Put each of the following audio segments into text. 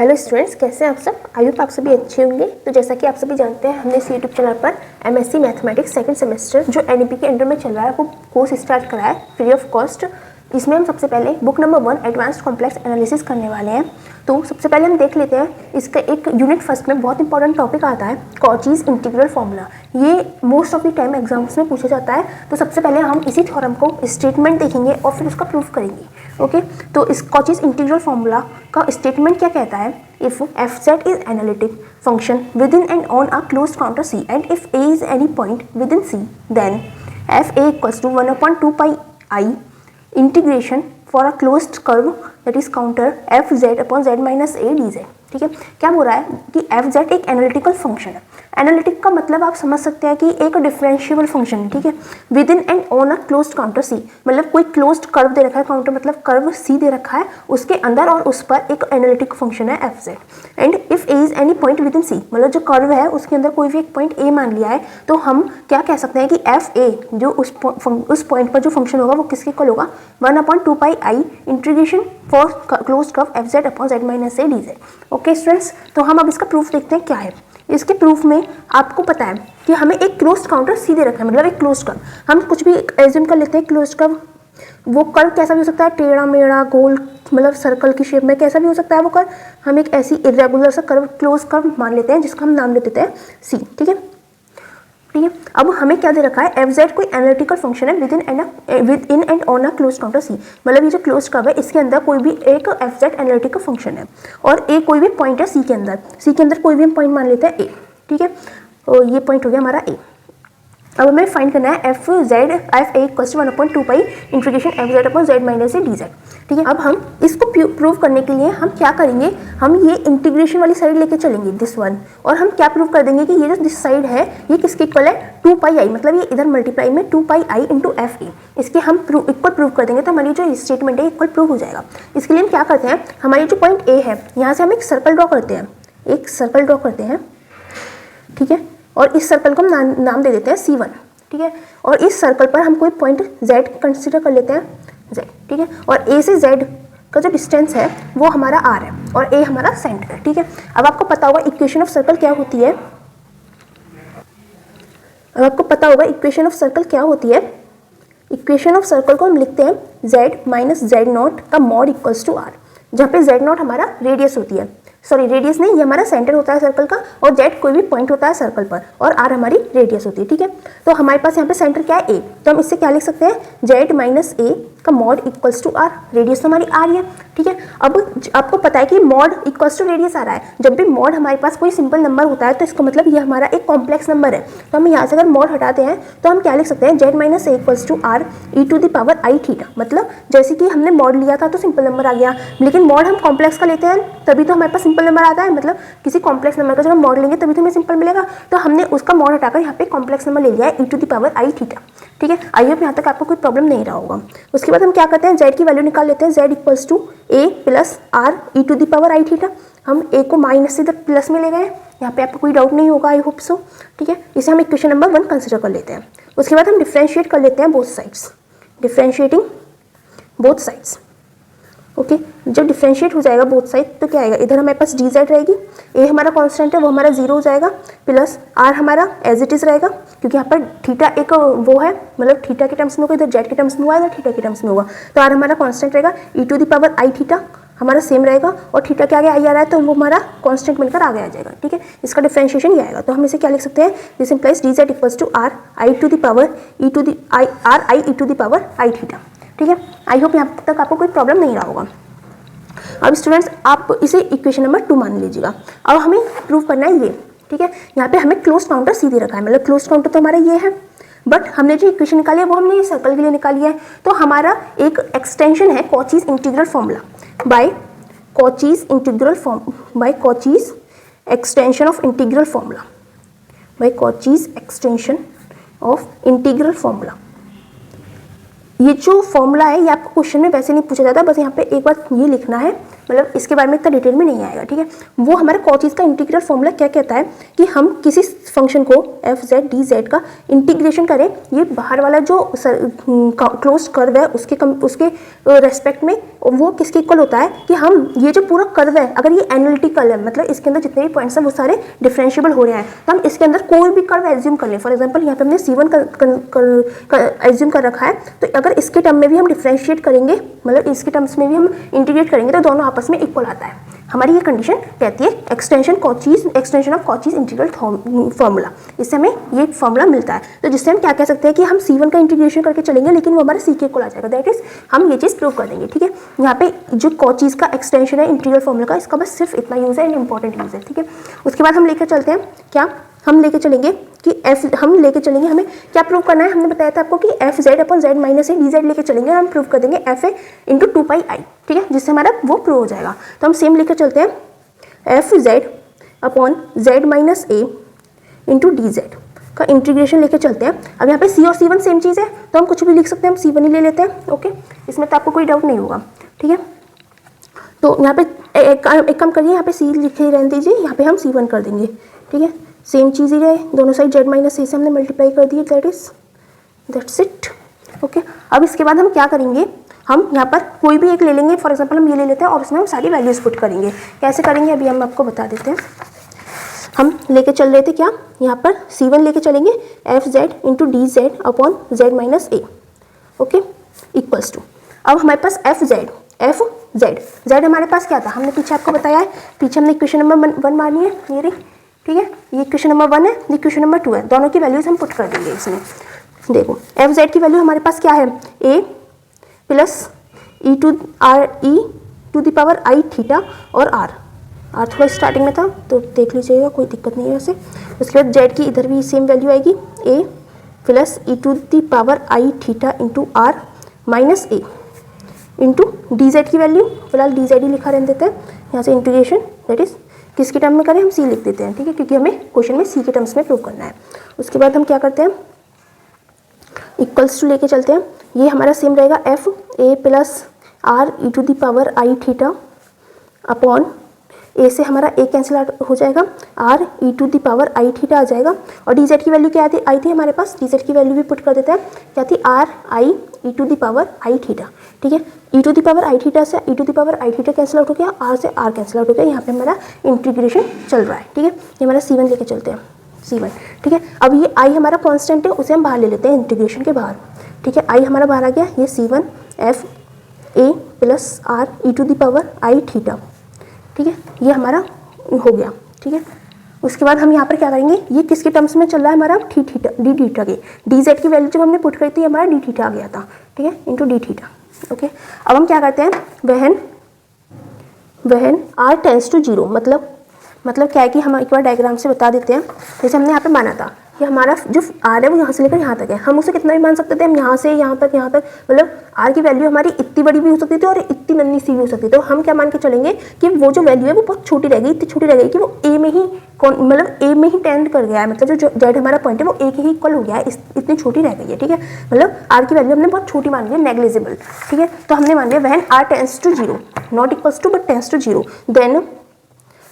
Hello students, कैसे हैं आप सब। आई होप आप सभी अच्छे होंगे। तो जैसा कि आप सभी जानते हैं, हमने इस यूट्यूब चैनल पर एमएससी मैथमेटिक्स सेकंड सेमेस्टर जो एनईपी के अंडर में चल रहा है वो कोर्स स्टार्ट करा है फ्री ऑफ कॉस्ट। इसमें हम सबसे पहले book number 1 advanced complex analysis करने वाले हैं। तो सबसे पहले हम देख लेते हैं, इसका एक यूनिट फर्स्ट में बहुत इंपॉर्टेंट टॉपिक आता है कॉचीज इंटीग्रल फार्मूला। ये most of the time exams में पूछा जाता है। तो सबसे पहले हम इसी थ्योरम को स्टेटमेंट देखेंगे और फिर उसका प्रूफ करेंगे। ओके, तो इस कॉचीज इंटीग्रल फार्मूला का स्टेटमेंट क्या कहता है। If f(z) is analytic function within and on a closed counter C, and if a is any point within C, then f(a) equals to 1/2 pi I integration for a closed curve that is counter f(z) upon z minus a dz। ठीक है, क्या बोल रहा है कि f(z) एक analytical function है। Analytic का मतलब आप समझ सकते हैं कि एक डिफरेंशिएबल फंक्शन है। ठीक है, within and on a closed contour C, मतलब कोई क्लोज्ड कर्व दे रखा है, काउंटर मतलब कर्व सी दे रखा है, उसके अंदर और उस पर एक एनालिटिक फंक्शन है f(z). And if a is any point within C, मतलब जो कर्व है उसके अंदर कोई भी एक पॉइंट a मान लिया है, तो हम क्या कह सकते हैं कि fa जो उस पॉइंट पर जो फंक्शन होगा वो किसके इक्वल होगा, 1/2 pi I integration for closed curve f(z) upon z minus a dz। Okay students, तो हम अब इसका प्रूफ देखते हैं क्या है। इसके प्रूफ में आपको पता है कि हमें एक क्लोज्ड काउंटर सीधे रखा है, मतलब एक क्लोज्ड कर्व। हम कुछ भी एज्यूम कर लेते हैं क्लोज्ड कर्व। वो कर्व कैसा भी हो सकता है, टेढ़ा मेढ़ा, गोल, मतलब सर्कल की शेप में, कैसा भी हो सकता है वो कर्व। हम एक ऐसी इरेगुलर सा कर्व क्लोज कर्व मान लेते हैं जिसका हम नाम ले देते हैं सी। ठीक है, ठीक है। अब हमें क्या दे रखा है, f(z) कोई एनालिटिकल फंक्शन है within and on a closed contour C, मतलब ये जो क्लोज्ड कर्व है इसके अंदर कोई भी एक f(z) एनालिटिकल फंक्शन है और a कोई भी पॉइंट है सी के अंदर कोई भी हम पॉइंट मान लेते हैं a। ठीक है, और ये पॉइंट हो गया हमारा a। अब हमें फाइंड करना है f(a) equals to 1/2 pi integration f(z) upon z minus a dz। ठीक है, अब हम इसको प्रूव करने के लिए हम क्या करेंगे, हम ये इंटीग्रेशन वाली साइड लेके चलेंगे दिस वन, और हम क्या प्रूव कर देंगे कि ये जो दिस साइड है ये किसके इक्वल है, 2 पाई आई, मतलब ये इधर मल्टीप्लाई में 2 पाई आई इंटू f(a), इसके हम इक्वल प्रूव कर देंगे। तो हमारी जो स्टेटमेंट है इक्वल प्रूव हो जाएगा। इसके लिए हम क्या करते हैं, हमारी जो पॉइंट a है यहाँ से हम एक सर्कल ड्रॉ करते हैं, ठीक है, और इस सर्कल को हम नाम दे देते हैं C1। ठीक है, और इस सर्कल पर हम कोई पॉइंट Z कंसीडर कर लेते हैं Z। ठीक है, और A से Z का जो डिस्टेंस है वो हमारा R है और A हमारा सेंटर है। ठीक है, अब आपको पता होगा इक्वेशन ऑफ सर्कल क्या होती है। इक्वेशन ऑफ सर्कल को हम लिखते हैं Z माइनस Z0 का मॉड इक्वल्स टू R, जहाँ पे Z0 हमारा रेडियस होती है, सॉरी रेडियस नहीं, ये हमारा सेंटर होता है सर्कल का, और z कोई भी पॉइंट होता है सर्कल पर, और r हमारी रेडियस होती है। ठीक है, तो हमारे पास यहाँ पे सेंटर क्या है a, तो हम इससे क्या लिख सकते हैं, z माइनस a का mod equals to r, radius तो हमारी r है। ठीक है, अब आपको पता है कि मॉड इक्वल्स टू रेडियस आ रहा है। जब भी मॉड हमारे पास कोई सिंपल नंबर होता है तो इसका मतलब ये हमारा एक कॉम्प्लेक्स नंबर है। तो हम यहाँ से अगर मॉड हटाते हैं तो हम क्या लिख सकते हैं, z minus a equals to r e to the power i theta. मतलब जैसे कि हमने मॉड लिया था तो सिंपल नंबर आ गया, लेकिन मॉड हम कॉम्प्लेक्स का लेते हैं तभी तो हमारे पास सिंपल नंबर आता है। मतलब किसी कॉम्प्लेक्स नंबर का जब हम मॉड लेंगे तभी तो हमें सिंपल मिलेगा। तो हमने उसका मॉड हटाकर यहाँ पे कॉम्प्लेक्स नंबर ले लिया है e to the power i theta. ठीक है, आई होप यहाँ तक आपको कोई प्रॉब्लम नहीं रहा होगा। उसके बाद हम क्या करते हैं, z की वैल्यू निकाल लेते हैं, z equals to a plus r e to the power i theta. हम a को माइनस से इधर प्लस में ले गए, यहाँ पे आपको कोई डाउट नहीं होगा, आई होप सो। ठीक है, इसे हम इक्वेशन नंबर 1 कंसिडर कर लेते हैं। उसके बाद हम डिफ्रेंशिएट कर लेते हैं both sides, differentiating both sides. Okay, जब डिफ्रेंशिएट हो जाएगा बोथ साइड तो क्या आएगा, इधर हमारे पास dz रहेगी, a हमारा कांस्टेंट है वो हमारा 0 हो जाएगा, प्लस r हमारा एज इट इज़ रहेगा, क्योंकि यहाँ पर थीटा एक वो है, मतलब थीटा के टर्म्स में होगा, इधर z के टर्म्स में हुआ, इधर थीटा के टर्म्स में होगा। तो r हमारा कांस्टेंट रहेगा, e to the power i theta हमारा सेम रहेगा, और थीटा के आगे i आ रहा है तो वो हमारा कांस्टेंट बनकर आगे आ जाएगा। ठीक है, इसका डिफ्रेंशिएशन ये आएगा। तो हम इसे क्या लिख सकते हैं, this implies dz equals to r i to the power e to the r i e to the power i theta. ठीक है, आई होप यहाँ तक आपको कोई प्रॉब्लम नहीं रहा होगा। अब स्टूडेंट्स आप इसे इक्वेशन नंबर 2 मान लीजिएगा। अब हमें प्रूव करना है ये। ठीक है, यहाँ पे हमें क्लोज काउंटर सीधे रखा है, मतलब क्लोज काउंटर तो हमारा ये है, बट हमने जो इक्वेशन निकाली है वो हमने ये सर्कल के लिए निकाली है। तो हमारा एक एक्सटेंशन है Cauchy's integral formula by Cauchy's extension of integral formula, by Cauchy's extension of integral formula. ये जो फॉर्मूला है ये आपको क्वेश्चन में वैसे नहीं पूछा जाता, बस यहाँ पे एक बार ये लिखना है, मतलब इसके बारे में इतना डिटेल में नहीं आएगा। ठीक है, वो हमारा कॉचीज का इंटीग्रल फॉर्मूला क्या कहता है कि हम किसी फंक्शन को f(z) dz का इंटीग्रेशन करें, ये बाहर वाला जो क्लोज्ड कर्व है उसके रेस्पेक्ट में वो किसके इक्वल होता है कि हम ये जो पूरा कर्व है अगर ये एनालिटिकल है, मतलब इसके अंदर जितने भी पॉइंट्स हैं वो सारे डिफरेंशिएबल हो रहे हैं, तो हम इसके अंदर कोई भी कर्व एज्यूम कर लें। फॉर एग्जांपल यहाँ पे हमने C1 एज्यूम कर रखा है, तो अगर इसके टर्म में भी हम डिफरेंशिएट करेंगे, मतलब इसके टर्म्स में भी हम इंटीग्रेट करेंगे, तो दोनों आपस में इक्वल आता है। हमारी ये कंडीशन कहती है extension of Cauchy's integral formula. इससे हमें ये फार्मूला मिलता है, तो जिससे हम क्या कह सकते हैं कि हम C1 का इंटीग्रेशन करके चलेंगे लेकिन वो हमारे C के इक्वल आ जाएगा। दैट इज हम ये चीज़ प्रूव कर देंगे। ठीक है, यहाँ पे जो कॉचीज का एक्सटेंशन है इंटीग्रल फार्मूला का, इसका बस सिर्फ इतना यूज़ है, इंपॉर्टेंट यूज़ है। ठीक है, उसके बाद हम लेकर चलते हैं क्या, हम लेके चलेंगे कि हमें क्या प्रूव करना है। हमने बताया था आपको कि FZ अपॉन Z माइनस ए DZ लेके चलेंगे और हम प्रूव कर देंगे FA इंटू 2πi। ठीक है, जिससे हमारा वो प्रूव हो जाएगा। तो हम सेम लेकर चलते हैं FZ अपॉन Z माइनस ए इंटू DZ का इंटीग्रेशन लेके चलते हैं। अब यहाँ पे C और C1 सेम चीज़ है, तो हम कुछ भी लिख सकते हैं, हम C1 ही ले लेते हैं। ओके, इसमें तो आपको कोई डाउट नहीं होगा। ठीक है, तो यहाँ पे एक काम करिए, यहाँ पे C लिखे रहने दीजिए, यहाँ पे हम C1 कर देंगे। ठीक है, सेम चीज़ ही रहे, दोनों साइड Z माइनस ए से हमने मल्टीप्लाई कर दिए। That's it. ओके, अब इसके बाद हम क्या करेंगे, हम यहाँ पर कोई भी एक ले लेंगे। फॉर एग्जांपल हम ये ले लेते हैं और उसमें हम सारी वैल्यूज पुट करेंगे। कैसे करेंगे अभी हम आपको बता देते हैं। हम लेके चल रहे थे क्या, यहाँ पर C1 लेके चलेंगे FZ into DZ upon Z minus a. Okay, equals to, अब हमारे पास Z हमारे पास क्या था, हमने पीछे आपको बताया है, पीछे हमने इक्वेशन नंबर 1 मानी है ये रही। ठीक है, ये इक्वेशन नंबर 1 है, ये इक्वेशन नंबर 2 है, दोनों की वैल्यूज हम पुट कर देंगे इसमें। देखो FZ की वैल्यू हमारे पास क्या है, a plus e to the power i theta और r थोड़ा स्टार्टिंग में था तो देख लीजिएगा, कोई दिक्कत नहीं है वैसे। उसके बाद z की इधर भी सेम वैल्यू आएगी, a plus e to the power i theta into r minus a into DZ की वैल्यू, फिलहाल DZ ही लिखा रहने देते हैं। यहाँ से इंटीग्रेशन दैट इज किसके टर्म में करें, हम C लिख देते हैं। ठीक है, क्योंकि हमें क्वेश्चन में C के टर्म्स में प्रूव करना है। उसके बाद हम क्या करते हैं, इक्वल्स टू लेके चलते हैं। ये हमारा सेम रहेगा F A plus R e to the power I theta upon A से हमारा A कैंसिल आउट हो जाएगा, R e to the power I theta आ जाएगा। और DZ की वैल्यू क्या आई थी हमारे पास, DZ की वैल्यू भी पुट कर देते हैं, क्या थी R I e to the power I theta. ठीक है, e to the power I theta से e to the power I theta cancel out हो गया, R से R कैंसिल आउट हो गया। यहाँ पे हमारा इंटीग्रेशन चल रहा है। ठीक है, ये हमारा C1 लेके चलते हैं, C1। ठीक है, अब ये I हमारा कॉन्स्टेंट है, उसे हम बाहर ले लेते हैं इंटीग्रेशन के बाहर। ठीक है, I हमारा बाहर आ गया, ये C1 F A plus R e to the power I theta. ठीक है, ये हमारा हो गया। ठीक है, उसके बाद हम यहाँ पर क्या करेंगे, ये किसके टर्म्स में चल रहा है हमारा, डी थीटा के। DZ की वैल्यू जब हमने पुट करी थी हमारा डी थीटा आ गया था। ठीक है, इंटू डी थीटा। ओके, अब हम क्या करते हैं, वहन R टेंस टू 0, मतलब क्या है कि हम एक बार डायग्राम से बता देते हैं। जैसे हमने यहाँ पे माना था कि हमारा जो R है वो यहाँ से लेकर यहाँ तक है, हम उसे कितना भी मान सकते थे, हम यहाँ से यहाँ तक मतलब R की वैल्यू हमारी इतनी बड़ी भी हो सकती थी और इतनी नन्ही सी भी हो सकती थी। तो हम क्या मान के चलेंगे कि वो जो वैल्यू है वो बहुत छोटी रहेगी, इतनी छोटी रहेगी कि वो A में ही टेंड कर गया है, मतलब जो Z हमारा पॉइंट है वो A के ही इक्वल हो गया है, इतनी छोटी रह गई है। ठीक है, मतलब R की वैल्यू हमने बहुत छोटी मान ली है, नेग्लिजिबल। ठीक है, तो हमने मान लिया when R tends to 0, not equals to but tends to 0,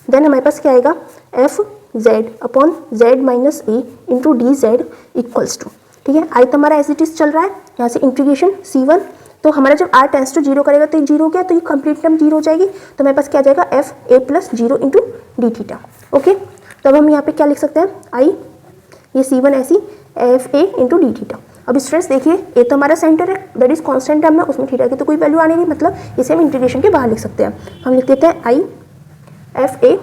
then हमारे पास क्या आएगा, FZ upon Z minus A into DZ equals to. ठीक है, आई तो हमारा एज इट इज चल रहा है, यहाँ से इंटीग्रेशन C1, तो हमारा जब R टेंस टू 0 करेगा तो ये 0 हो गया, तो ये कंप्लीट टर्म 0 हो जाएगी। तो हमारे पास क्या आ जाएगा, FA plus 0 into D theta. Okay, तो अब हम यहाँ पे क्या लिख सकते हैं, आई ये C1 ऐसी FA इंटू डी थीटा। अब स्टूडेंट्स देखिए, ए तो हमारा सेंटर है, दैट इज कॉन्स्टेंट टर्म है, उसमें थीटा की तो कोई वैल्यू आने नहीं, मतलब इसे हम इंटीग्रेशन के बाहर लिख सकते हैं। हम लिख देते हैं आई FA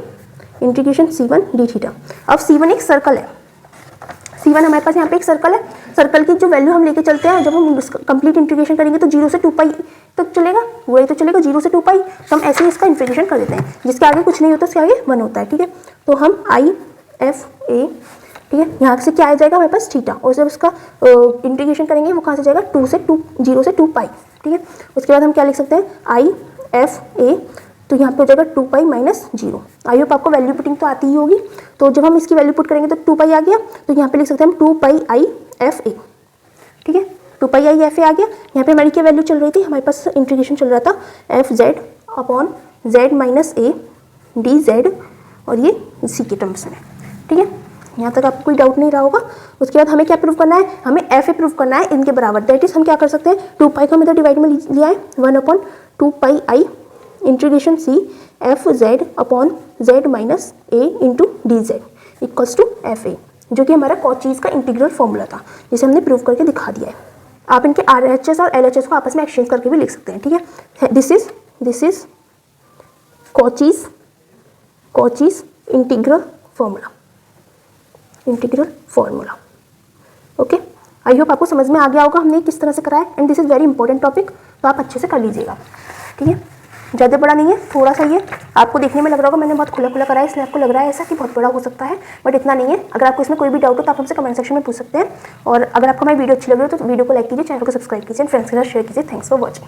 integration C1 D theta. अब C1 एक सर्कल है, C1 हमारे पास यहाँ पे एक सर्कल है, सर्कल की जो वैल्यू हम लेके चलते हैं, जब हम कंप्लीट इंटीग्रेशन करेंगे तो 0 से 2π तक चलेगा, वही तो चलेगा 0 से 2π। तो हम ऐसे ही इसका इंटीग्रेशन कर देते हैं, जिसके आगे कुछ नहीं होता उसके आगे 1 होता है। ठीक है, तो हम IFA, ठीक है, यहाँ से क्या आ जाएगा हमारे पास थीटा, और जब उसका इंटीग्रेशन करेंगे वो कहाँ से जाएगा, 0 से 2π। ठीक है, उसके बाद हम क्या लिख सकते हैं, IFA, तो यहाँ पे हो जाएगा 2π माइनस 0। आई होप आपको वैल्यू पुटिंग तो आती ही होगी। तो जब हम इसकी वैल्यू पुट करेंगे तो 2π आ गया, तो यहाँ पे लिख सकते हैं हम 2πiFA। ठीक है, 2πiFA आ गया। यहाँ पे हमारी क्या वैल्यू चल रही थी, हमारे पास इंटीग्रेशन चल रहा था FZ upon Z minus A DZ, और ये C के टर्म्स में। ठीक है, यहाँ तक आपको कोई डाउट नहीं रहा होगा। उसके बाद हमें क्या प्रूव करना है, हमें FA प्रूव करना है इनके बराबर। दैट इज हम क्या कर सकते हैं, 2π को हम इधर डिवाइड में लिया है, 1/2 2 pi I integration C F Z upon Z minus A into D Z equals to F A, जो कि हमारा कॉचीज़ का इंटीग्रल फॉर्मूला था जिसे हमने प्रूव करके दिखा दिया है। आप इनके RHS और LHS को आपस में एक्सचेंज करके भी लिख सकते हैं, ठीक है। This is Cauchy's integral formula. Okay, I hope आपको समझ में आ गया होगा हमने किस तरह से करा है, and this is very important topic, तो आप अच्छे से कर लीजिएगा, ठीक है। ज़्यादा बड़ा नहीं है, थोड़ा सा ये आपको देखने में लग रहा होगा मैंने बहुत खुला करा है, इसलिए आपको लग रहा है ऐसा कि बहुत बड़ा हो सकता है, बट इतना नहीं है। अगर आपको इसमें कोई भी डाउट हो तो आप हमसे कमेंट सेक्शन में पूछ सकते हैं, और अगर आपको हमारी वीडियो अच्छी लग रही हो तो वीडियो को लाइक कीजिए, चैनल को सब्सक्राइब कीजिए, फ्रेंड्स के साथ शेयर कीजिए। Thanks for watching.